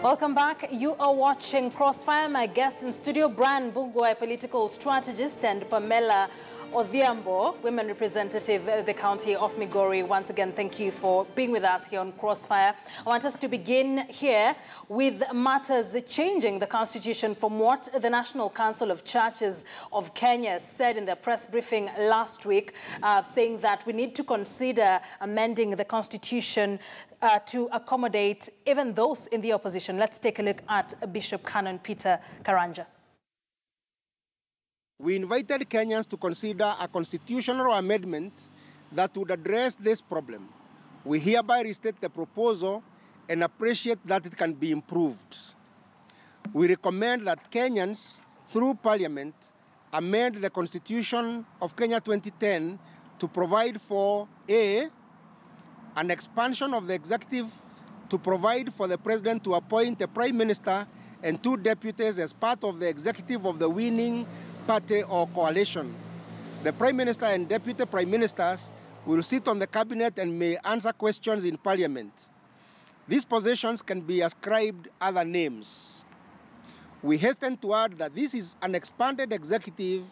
Welcome back. You are watching Crossfire. My guest in studio, Brian Mbugua, a political strategist, and Pamela Odhiambo, women representative of the county of Migori. Once again, thank you for being with us here on Crossfire. I want us to begin here with matters changing the constitution from what the National Council of Churches of Kenya said in their press briefing last week, saying that we need to consider amending the constitution to accommodate even those in the opposition. Let's take a look at Bishop Canon Peter Karanja. We invited Kenyans to consider a constitutional amendment that would address this problem. We hereby restate the proposal and appreciate that it can be improved. We recommend that Kenyans, through Parliament, amend the Constitution of Kenya 2010 to provide for A, an expansion of the executive to provide for the president to appoint a prime minister and 2 deputies as part of the executive of the winning party or coalition. The prime minister and deputy prime ministers will sit on the cabinet and may answer questions in parliament. These positions can be ascribed other names. We hasten to add that this is an expanded executive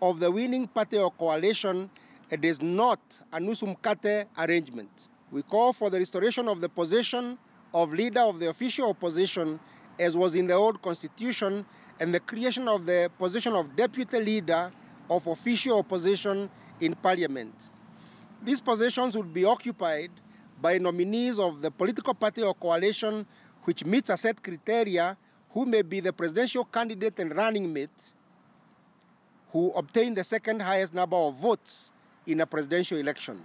of the winning party or coalition. It is not a nusu mkate arrangement. We call for the restoration of the position of leader of the official opposition as was in the old constitution, and the creation of the position of deputy leader of official opposition in parliament. These positions would be occupied by nominees of the political party or coalition which meets a set criteria, who may be the presidential candidate and running mate who obtain the second highest number of votes in a presidential election.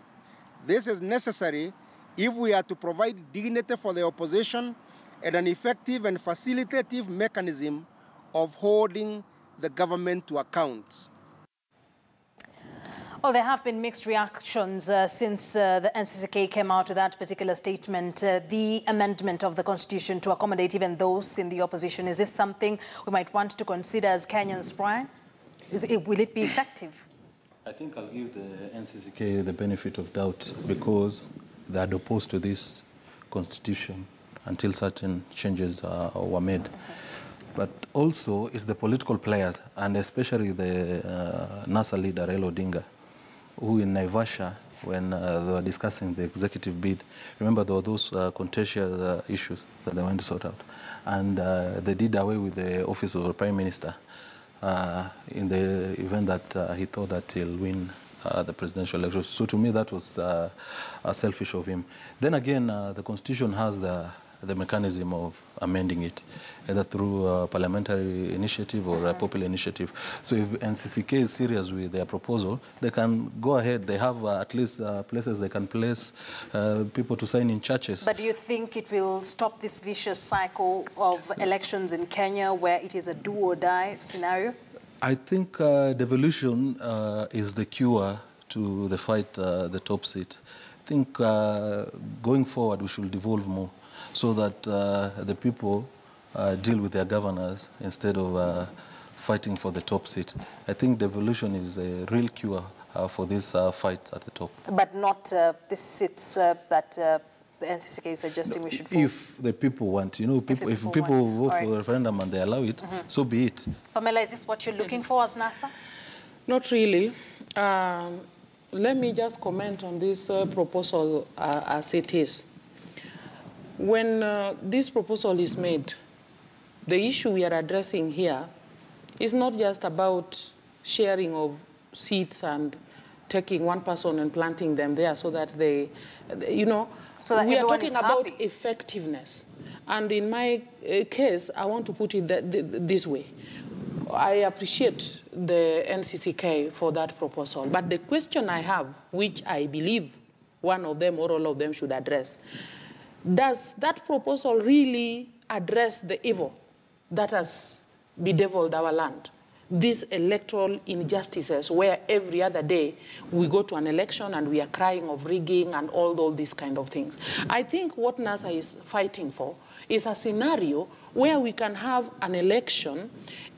This is necessary if we are to provide dignity for the opposition and an effective and facilitative mechanism of holding the government to account. Well, there have been mixed reactions since the NCCK came out with that particular statement, the amendment of the constitution to accommodate even those in the opposition. Is this something we might want to consider as Kenyans, Brian? Will it be effective? I think I'll give the NCCK the benefit of doubt because they are opposed to this constitution until certain changes were made. But also it's the political players, and especially the NASA leader, Raila Odinga, who in Naivasha, when they were discussing the executive bid, remember there were those contentious issues that they wanted to sort out. And they did away with the office of the Prime Minister in the event that he thought that he'll win the presidential election. So to me, that was selfish of him. Then again, the Constitution has the mechanism of amending it, either through a parliamentary initiative or a popular initiative. So if NCCK is serious with their proposal, they can go ahead. They have at least places they can place people to sign in churches. But do you think it will stop this vicious cycle of elections in Kenya where it is a do-or-die scenario? I think devolution is the cure to the fight, the top seat. I think going forward we should devolve more, so that the people deal with their governors instead of fighting for the top seat. I think devolution is a real cure for this fight at the top. But not the seats that the NCCK is suggesting we should vote? If the people want, you know, if people vote for the referendum and they allow it, so be it. Pamela, is this what you're looking for as NASA? Not really. Let me just comment on this proposal as it is. When this proposal is made, the issue we are addressing here is not just about sharing of seats and taking one person and planting them there so that they, you know, so that we are talking about effectiveness. And in my case, I want to put it this way. I appreciate the NCCK for that proposal. But the question I have, which I believe one of them or all of them should address, does that proposal really address the evil that has bedeviled our land? These electoral injustices where every other day we go to an election and we are crying of rigging and all these kind of things. I think what NASA is fighting for is a scenario where we can have an election,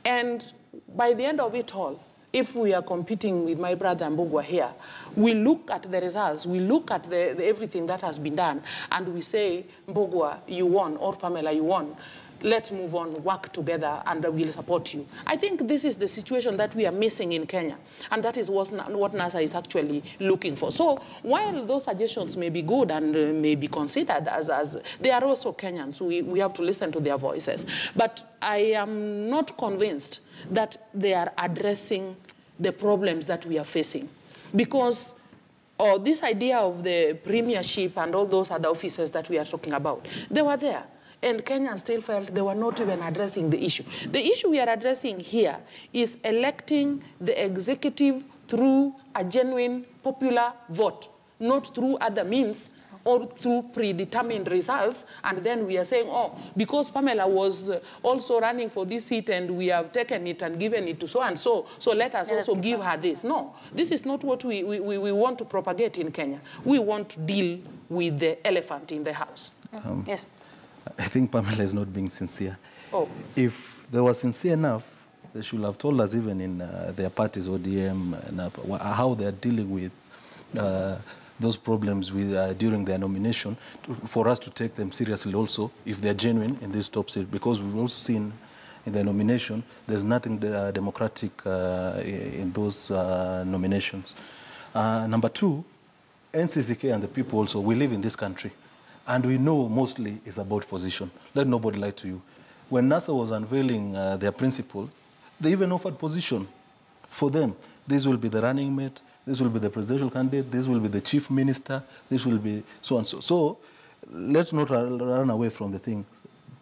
and by the end of it all, if we are competing with my brother Mbugua here, we look at the results, we look at everything that has been done, and we say, Mbugua, you won, or Pamela, you won. let's move on, work together, and we'll support you. I think this is the situation that we are missing in Kenya, and that is what NASA is actually looking for. So while those suggestions may be good and may be considered as they are also Kenyans, we have to listen to their voices. But I am not convinced that they are addressing the problems that we are facing. Because this idea of the premiership and all those other offices that we are talking about, they were there. And Kenyans still felt they were not even addressing the issue. The issue we are addressing here is electing the executive through a genuine popular vote, not through other means or through predetermined results. And then we are saying, oh, because Pamela was also running for this seat and we have taken it and given it to so-and-so, so let us also give her this. No, this is not what we want to propagate in Kenya. We want to deal with the elephant in the house. Yes. I think Pamela is not being sincere. Oh. If they were sincere enough, they should have told us even in their parties, ODM, and, how they are dealing with those problems with, during their nomination, for us to take them seriously also, if they're genuine in this top seat. Because we've also seen in the nomination, there's nothing democratic in those nominations. Number two, NCCK and the people also, we live in this country. And we know mostly it's about position. Let nobody lie to you. When NASA was unveiling their principle, they even offered position for them. This will be the running mate, this will be the presidential candidate, this will be the chief minister, this will be so and so. So let's not run away from the thing.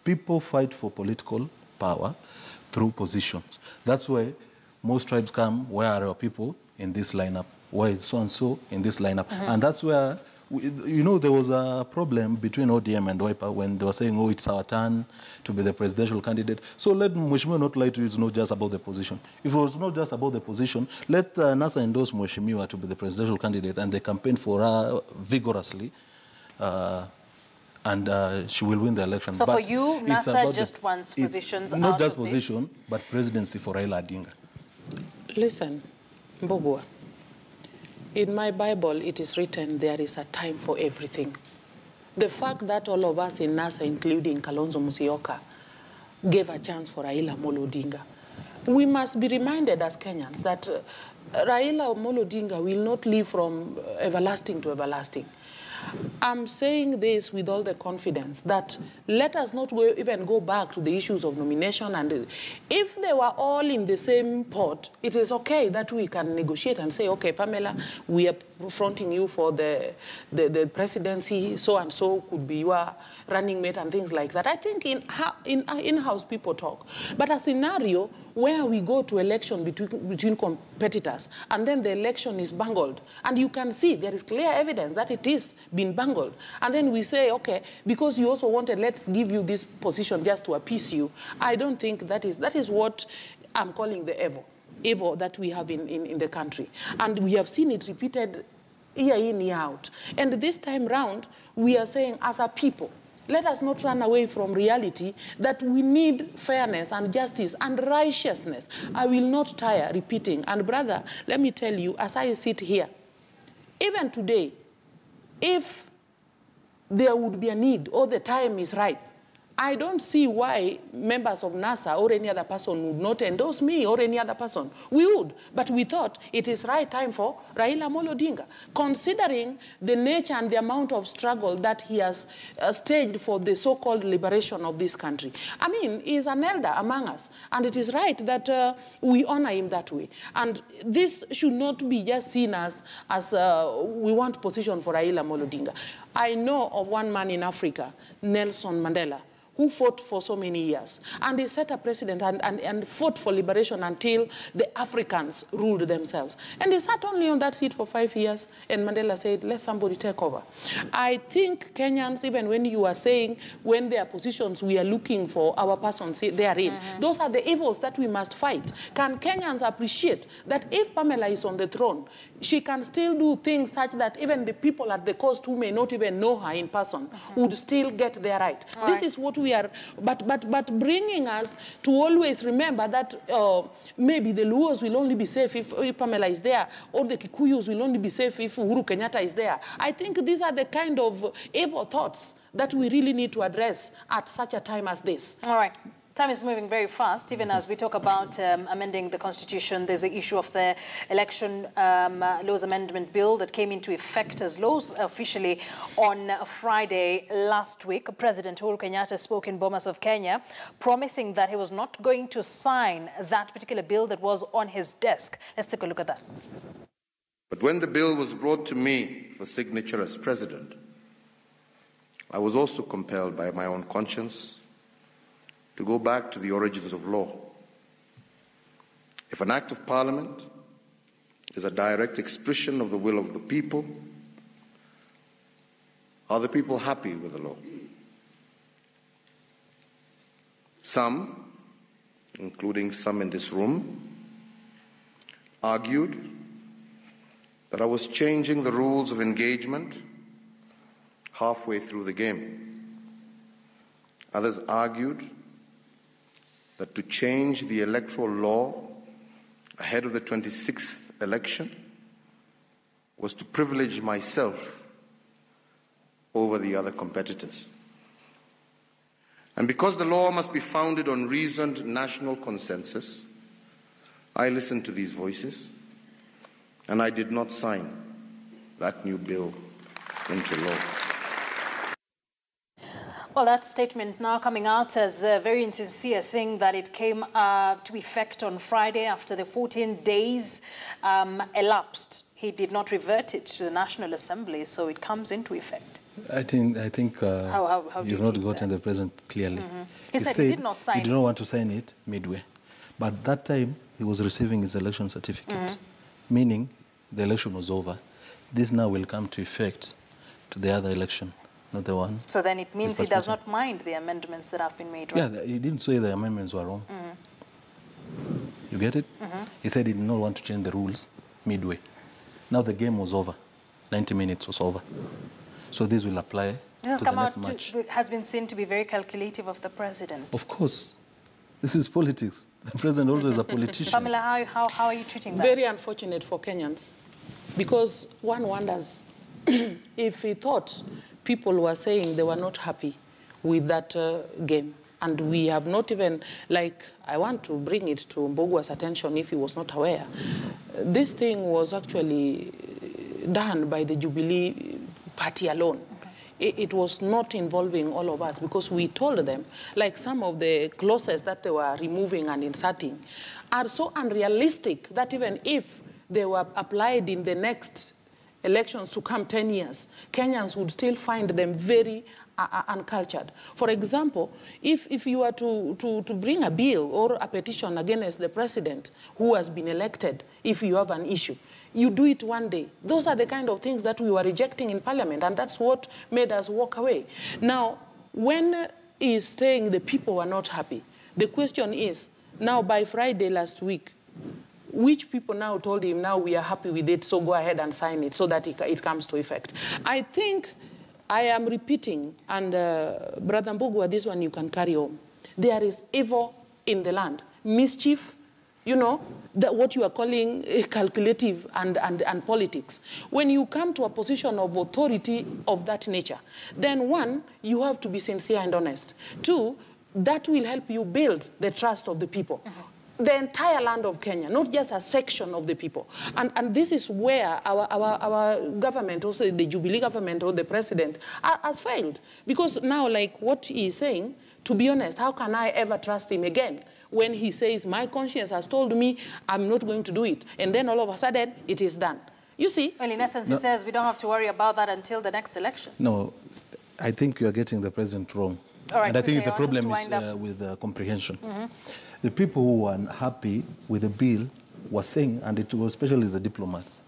People fight for political power through positions. That's why most tribes come, where are our people in this lineup? Why is so and so in this lineup? And that's where, you know, there was a problem between ODM and Wiper when they were saying, oh, it's our turn to be the presidential candidate. So let Mheshimiwa not lie to you, it's not just about the position. If it was not just about the position, let NASA endorse Mheshimiwa to be the presidential candidate and they campaign for her vigorously, and she will win the election. So but for you, NASA just wants positions out not just of position, this, but presidency for Raila Odinga. Listen, Mbogwa. In my Bible, it is written, there is a time for everything. The fact that all of us in NASA, including Kalonzo Musyoka, gave a chance for Raila Amolo Odinga, we must be reminded as Kenyans that Raila Amolo Odinga will not live from everlasting to everlasting. I'm saying this with all the confidence that let us not even go back to the issues of nomination. And if they were all in the same pot, it is okay that we can negotiate and say, okay, Pamela, we are fronting you for the presidency, so-and-so could be your running mate and things like that. I think in-house people talk. But a scenario where we go to election between competitors and then the election is bungled, and you can see there is clear evidence that it is been bungled, and then we say, okay, because you also wanted, let's give you this position just to appease you. I don't think that is what I'm calling the evil that we have in the country. And we have seen it repeated year in, year out. And this time round, we are saying as a people, let us not run away from reality that we need fairness and justice and righteousness. I will not tire repeating. And brother, let me tell you, as I sit here, even today, if there would be a need or the time is right, I don't see why members of NASA or any other person would not endorse me or any other person. We would, but we thought it is right time for Raila Amolo Odinga, considering the nature and the amount of struggle that he has staged for the so-called liberation of this country. I mean, he is an elder among us, and it is right that we honor him that way. And this should not be just seen as we want position for Raila Amolo Odinga. I know of one man in Africa, Nelson Mandela, who fought for so many years. And he set a precedent and fought for liberation until the Africans ruled themselves. And he sat only on that seat for 5 years, and Mandela said, let somebody take over. I think Kenyans, even when you are saying, when there are positions we are looking for our persons they are in, those are the evils that we must fight. Can Kenyans appreciate that if Pamela is on the throne, she can still do things such that even the people at the coast who may not even know her in person would still get their right? This is what we we are, but bringing us to always remember that maybe the Luos will only be safe if Pamela is there, or the Kikuyus will only be safe if Uhuru Kenyatta is there. I think these are the kind of evil thoughts that we really need to address at such a time as this. All right. Time is moving very fast. Even as we talk about amending the Constitution, there's the issue of the Election Laws Amendment Bill that came into effect as laws officially on Friday last week. President Uhuru Kenyatta spoke in Bomas of Kenya, promising that he was not going to sign that particular bill that was on his desk. Let's take a look at that. But when the bill was brought to me for signature as president, I was also compelled by my own conscience to go back to the origins of law. If an act of parliament is a direct expression of the will of the people, are the people happy with the law? Some, including some in this room, argued that I was changing the rules of engagement halfway through the game. Others argued that to change the electoral law ahead of the 26th election was to privilege myself over the other competitors. And because the law must be founded on reasoned national consensus, I listened to these voices and I did not sign that new bill into law. Well, that statement now coming out as very insincere, saying that it came to effect on Friday after the 14 days elapsed. He did not revert it to the National Assembly, so it comes into effect. I think how you've not gotten the president clearly. He said he did not sign it. He did not want to sign it midway. But that time, he was receiving his election certificate, meaning the election was over. This now will come to effect to the other election. Not the one. So then it means he does not mind the amendments that have been made, right? Yeah, he didn't say the amendments were wrong. You get it? He said he did not want to change the rules midway. Now the game was over. 90 minutes was over. So this will apply this to the next match. Has been seen to be very calculative of the president. Of course. This is politics. The president also is a politician. Pamela, how are you treating that? Very unfortunate for Kenyans. Because one wonders if he thought people were saying they were not happy with that game. And we have not even, like, I want to bring it to Mbogwa's attention if he was not aware. This thing was actually done by the Jubilee Party alone. It was not involving all of us because we told them, like some of the clauses that they were removing and inserting are so unrealistic that even if they were applied in the next elections to come 10 years, Kenyans would still find them very uncultured. For example, if you were to bring a bill or a petition against the president who has been elected, if you have an issue, you do it one day. Those are the kind of things that we were rejecting in parliament, and that's what made us walk away. Now, when he's saying the people were not happy, the question is, now by Friday last week, which people now told him, now we are happy with it, so go ahead and sign it so that it comes to effect? I think I am repeating, and Brother Mbugua, this one you can carry on. There is evil in the land, mischief, you know, what you are calling calculative and politics. When you come to a position of authority of that nature, then one, you have to be sincere and honest. Two, that will help you build the trust of the people. The entire land of Kenya, not just a section of the people. And this is where our government, also the Jubilee government or the president, has failed. Because now, like what he is saying, to be honest, how can I ever trust him again when he says, my conscience has told me I'm not going to do it, and then all of a sudden, it is done. You see? Well, in essence, he says we don't have to worry about that until the next election. No, I think you are getting the president wrong. All right, and I think the problem is with comprehension. The people who were unhappy with the bill were saying, and it was especially the diplomats,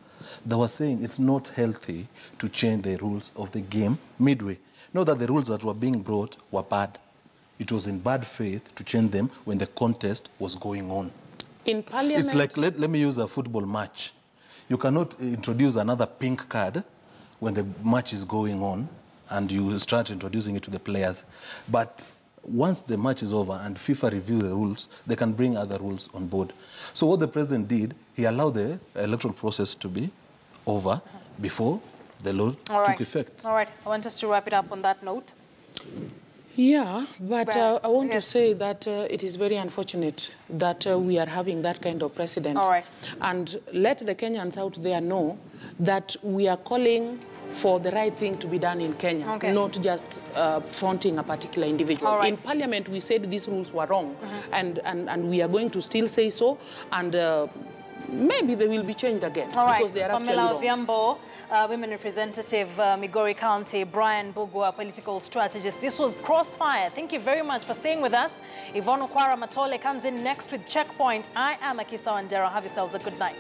they were saying it's not healthy to change the rules of the game midway. Not that the rules that were being brought were bad. It was in bad faith to change them when the contest was going on. In parliament... It's like, let me use a football match. You cannot introduce another pink card when the match is going on and you start introducing it to the players. But once the match is over and FIFA review the rules, they can bring other rules on board. So what the president did, he allowed the electoral process to be over before the law took effect. All right. I want us to wrap it up on that note. Yeah, but I want yes. to say that it is very unfortunate that we are having that kind of precedent. All right. And let the Kenyans out there know that we are calling for the right thing to be done in Kenya, not just fronting a particular individual. Right. In Parliament, we said these rules were wrong, and we are going to still say so, and maybe they will be changed again because they are actually wrong. Odhiambo, Women Representative, Migori County, Brian Bugwa, political strategist. This was Crossfire. Thank you very much for staying with us. Yvonne Okwara Matole comes in next with Checkpoint. I am Akisa Wandera. Have yourselves a good night.